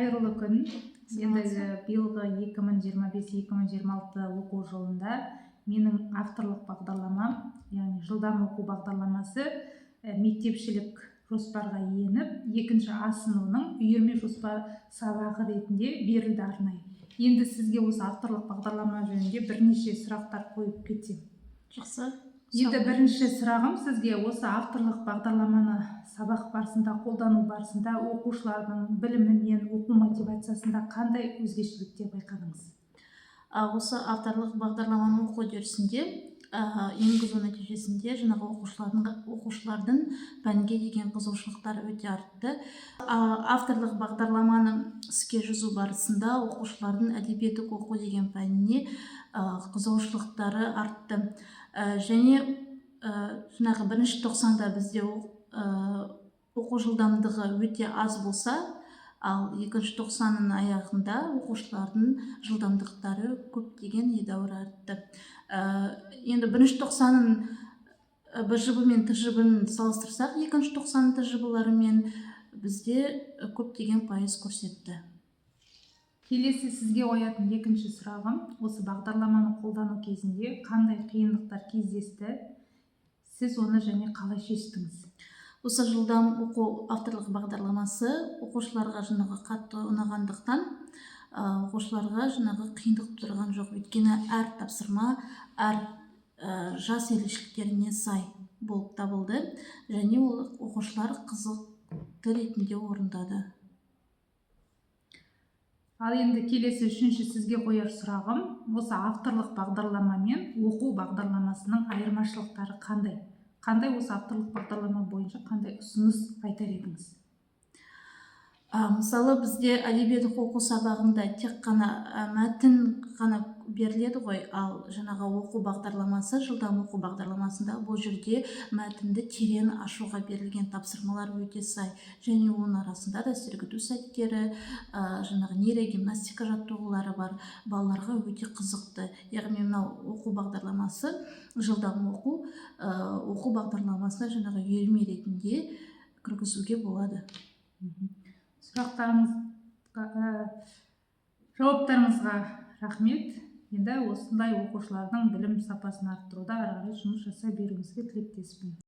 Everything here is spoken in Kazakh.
Қайырлы күн. Енді биылғы 2025-2026 оқу жылында менің авторлық бағдарламам, яғни жылдам оқу бағдарламасы мектепшілік жоспарға еніп, екінші А сыныбының үйірме жоспар сабағы ретінде берілді арнайы. Енді сізге осы авторлық бағдарлама жөнінде бірнеше сұрақтар қойып кетсем. Жақсы. Енді бірінші сұрағым сізге осы авторлық бағдарламаны сабақ барысында, қолдану барысында оқушылардың білімі мен оқу мотивациясында қандай өзгешеліктер байқадыңыз? Осы авторлық бағдарламаны оқу үдерісінде енгізу нәтижесінде жаңағы оқушылардың пәнге деген қызығушылықтары өте артты. Авторлық бағдарламаны іске жүзу барысында оқушылардың әдебиеттік оқу деген пәніне қызығушылықтары артты. Және жаңағы бірінші тоқсанда бізде оқу жылдамдығы өте аз болса, ал екінші тоқсанның аяғында оқушылардың жылдамдықтары көптеген едәуір артты. Енді бірінші тоқсанның БЖБ мен ТЖБ-ін салыстырсақ, екінші тоқсанның ТЖБ-ларымен бізде көптеген пайыз көрсетті. Келесі сізге қоятын екінші сұрағым, осы бағдарламаны қолдану кезінде қандай қиындықтар кездесті? Сіз оны және қалай шештіңіз? Осы жылдам оқу авторлық бағдарламасы оқушыларға жаңағы қатты ұнағандықтан, оқушыларға жаңағы қиындық тұрған жоқ. Өйткені әр тапсырма әр жас ерекшеліктеріне сай болып табылды, және ол оқушылар қызықты ретінде орындады. Ал енді келесі үшінші сізге қояр сұрағым, осы авторлық бағдарлама мен оқу бағдарламасының айырмашылықтары қандай? Қандай осы авторлық бағдарлама бойынша қандай ұсыныс айтар едіңіз? Мысалы, бізде әдебиеттік оқу сабағында тек қана мәтін ғана беріледі ғой, ал жаңағы оқу бағдарламасы, жылдам оқу бағдарламасында бұл жерде мәтінді терең ашуға берілген тапсырмалар өте сай, және оның арасында да сергіту сәттері, жаңағы нейрогимнастика жаттығулары бар, балаларға өте қызықты. Яғни мынау оқу бағдарламасы, жылдам оқу бағдарламасына жаңағы үйірме ретінде кіргізуге болады. Жауаптарыңызға рахмет. Енді осындай оқушылардың білім сапасын арттыруда ары қарай жұмыс жасай беруіңізге тілектеспін.